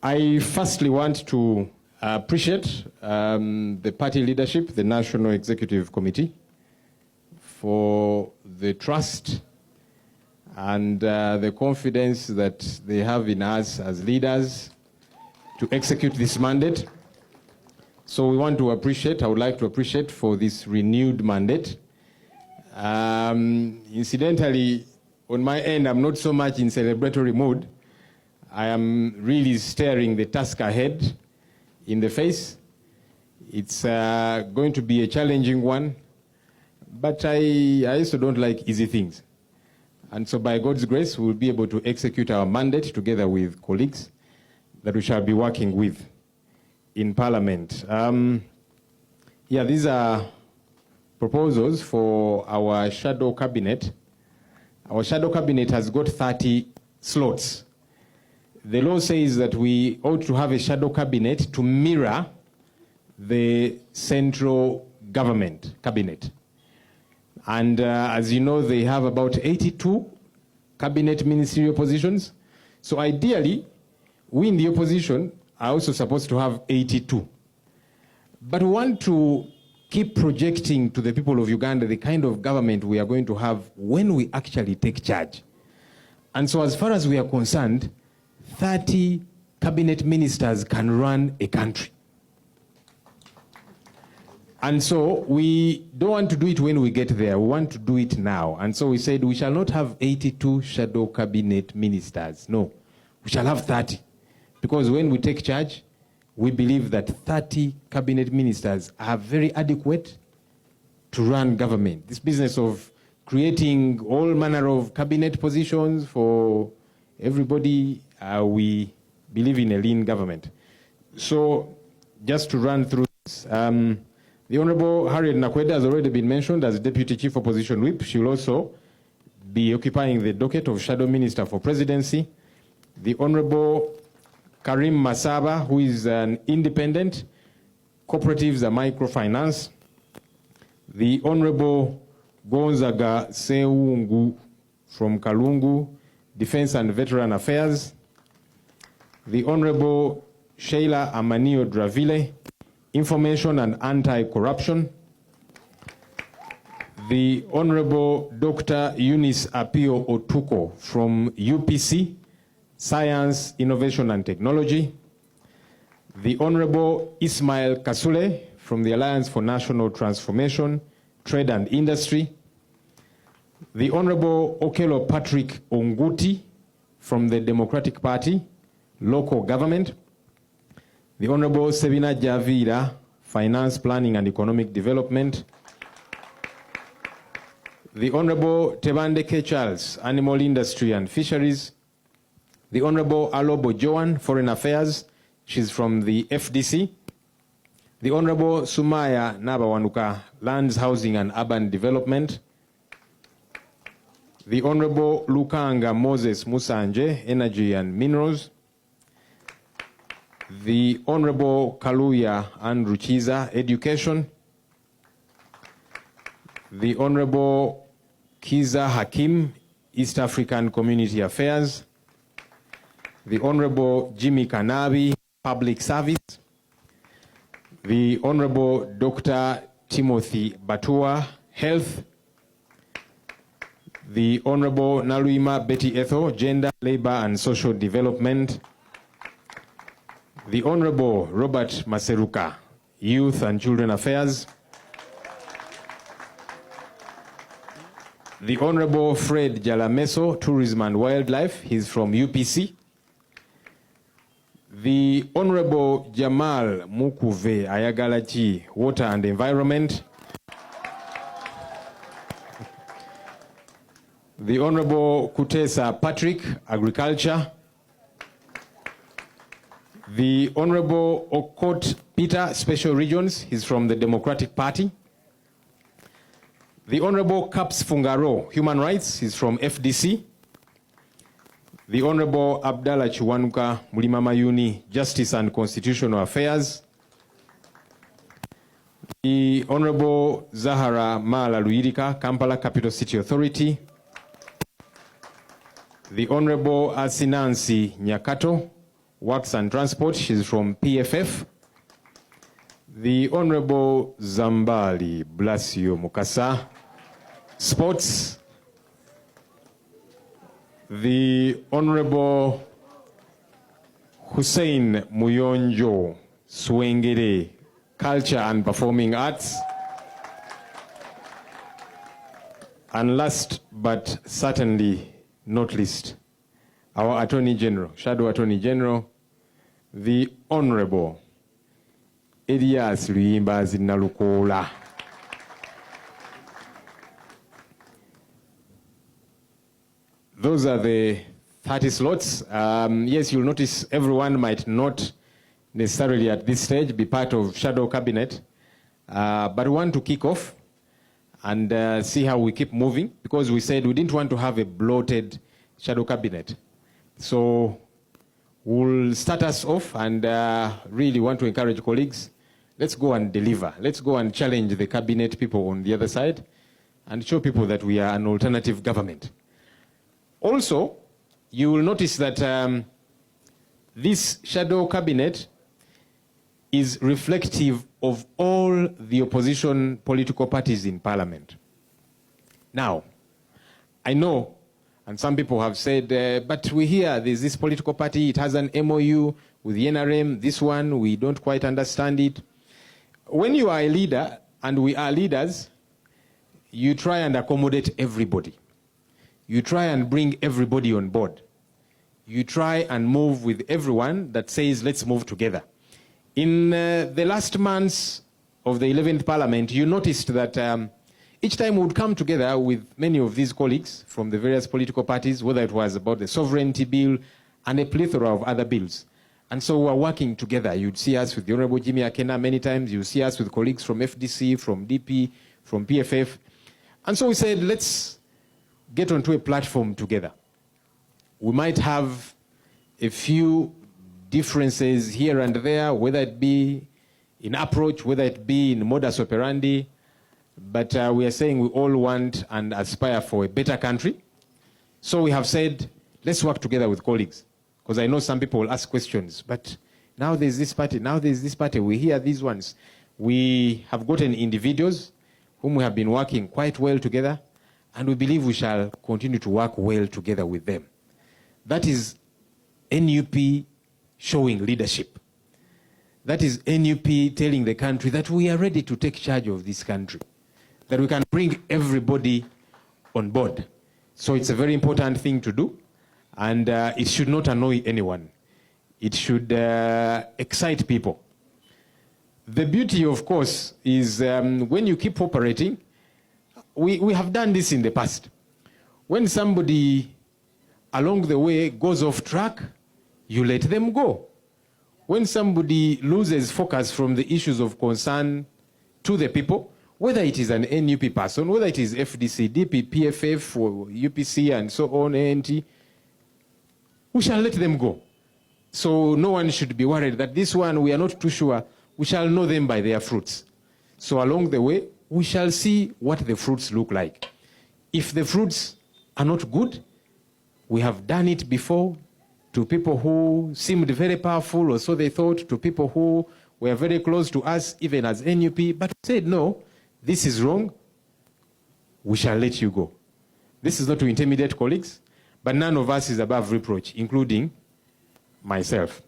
I firstly want to appreciate the party leadership, the National Executive Committee, for the trust and the confidence that they have in us as leaders to execute this mandate. So we want to appreciate, I would like to appreciate for this renewed mandate. Incidentally, on my end, I'm not so much in celebratory mood. I am really staring the task ahead in the face. It's going to be a challenging one, but I also don't like easy things. And so by God's grace, we'll be able to execute our mandate together with colleagues that we shall be working with in Parliament. These are proposals for our shadow cabinet. Our shadow cabinet has got 30 slots. The law says that we ought to have a shadow cabinet to mirror the central government cabinet. And as you know, they have about 82 cabinet ministerial positions. So ideally, we in the opposition are also supposed to have 82. But we want to keep projecting to the people of Uganda the kind of government we are going to have when we actually take charge. And so as far as we are concerned, 30 cabinet ministers can run a country. And so we don't want to do it when we get there. We want to do it now. And so we said we shall not have 82 shadow cabinet ministers. No, we shall have 30. Because when we take charge, we believe that 30 cabinet ministers are very adequate to run government. This business of creating all manner of cabinet positions for everybody, we believe in a lean government. So just to run through this, the Honorable Harriet Nakweda has already been mentioned as Deputy Chief Opposition Whip. She will also be occupying the docket of Shadow Minister for Presidency. The Honorable Karim Masaba, who is an independent, cooperatives and microfinance. The Honorable Gonzaga Seungu from Kalungu, Defense and Veteran Affairs. The Honorable Sheila Amanio Dravile, Information and Anti-Corruption. The Honorable Dr. Eunice Apio Otuko from UPC, Science, Innovation and Technology. The Honorable Ismail Kasule from the Alliance for National Transformation, Trade and Industry. The Honorable Okelo Patrick Onguti from the Democratic Party, Local Government. The Honorable Sebina Javira, Finance, Planning and Economic Development. The Honorable Tebandeke Charles, Animal Industry and Fisheries. The Honorable Alobo Joan, Foreign Affairs. She's from the FDC. The Honorable Sumaya Nabawanuka, Lands, Housing and Urban Development. The Honorable Lukanga Moses Musanje, Energy and Minerals. The Honorable Kaluya Andrew Chiza, Education. The Honorable Kiza Hakim, East African Community Affairs. The Honorable Jimmy Kanabi, Public Service. The Honorable Dr. Timothy Batua, Health. The Honorable Naluima Betty Etho, Gender, Labor and Social Development. The Honorable Robert Maseruka, Youth and Children Affairs. The Honorable Fred Jalameso, Tourism and Wildlife, he's from UPC. The Honorable Jamal Mukuve Ayagalachi, Water and Environment. The Honorable Kutesa Patrick, Agriculture. The Honorable Okot Peter, Special Regions, he's from the Democratic Party. The Honorable Caps Fungaro, Human Rights, he's from FDC. The Honorable Abdallah Chiwanuka Mulima Mayuni, Justice and Constitutional Affairs. The Honorable Zahara Mala Luirika, Kampala Capital City Authority. The Honorable Asinansi Nyakato, Works and Transport, she's from PFF. The Honorable Zambali Blasio Mukasa, Sports. The Honorable Hussein Muyonjo Swengere, Culture and Performing Arts. And last but certainly not least, our Attorney General, Shadow Attorney General, the Honorable Elias Luyimbazi Nalukola. Those are the 30 slots. Yes, you'll notice everyone might not necessarily at this stage be part of Shadow Cabinet, but we want to kick off and see how we keep moving, because we said we didn't want to have a bloated Shadow Cabinet. So we'll start us off and really want to encourage colleagues. Let's go and deliver. Let's go and challenge the Cabinet people on the other side and show people that we are an alternative government. Also, you will notice that this Shadow Cabinet is reflective of all the opposition political parties in Parliament. Now, I know, and some people have said, but we hear there's this political party, it has an MOU with the NRM, this one, we don't quite understand it. When you are a leader, and we are leaders, you try and accommodate everybody. You try and bring everybody on board. You try and move with everyone that says, let's move together. In the last months of the 11th Parliament, you noticed that each time we would come together with many of these colleagues from the various political parties, whether it was about the sovereignty bill and a plethora of other bills. And so we're working together. You'd see us with the Honorable Jimmy Akena many times. You see us with colleagues from FDC, from DP, from PFF. And so we said, let's get onto a platform together. We might have a few differences here and there, whether it be in approach, whether it be in modus operandi, but we are saying we all want and aspire for a better country. So we have said, let's work together with colleagues. Because I know some people will ask questions, but now there's this party, now there's this party, we hear these ones. We have gotten individuals whom we have been working quite well together, and we believe we shall continue to work well together with them. That is NUP showing leadership. That is NUP telling the country that we are ready to take charge of this country, that we can bring everybody on board. So it's a very important thing to do, and it should not annoy anyone. It should excite people. The beauty, of course, is when you keep operating, we have done this in the past. When somebody along the way goes off track, you let them go. When somebody loses focus from the issues of concern to the people, whether it is an NUP person, whether it is FDC, DP, PFF, or UPC, and so on, ANT, we shall let them go. So no one should be worried that this one, we are not too sure. We shall know them by their fruits. So along the way, we shall see what the fruits look like. If the fruits are not good, we have done it before to people who seemed very powerful, or so they thought, to people who were very close to us, even as NUP, but said, no, this is wrong, we shall let you go. This is not to intimidate colleagues, but none of us is above reproach, including myself.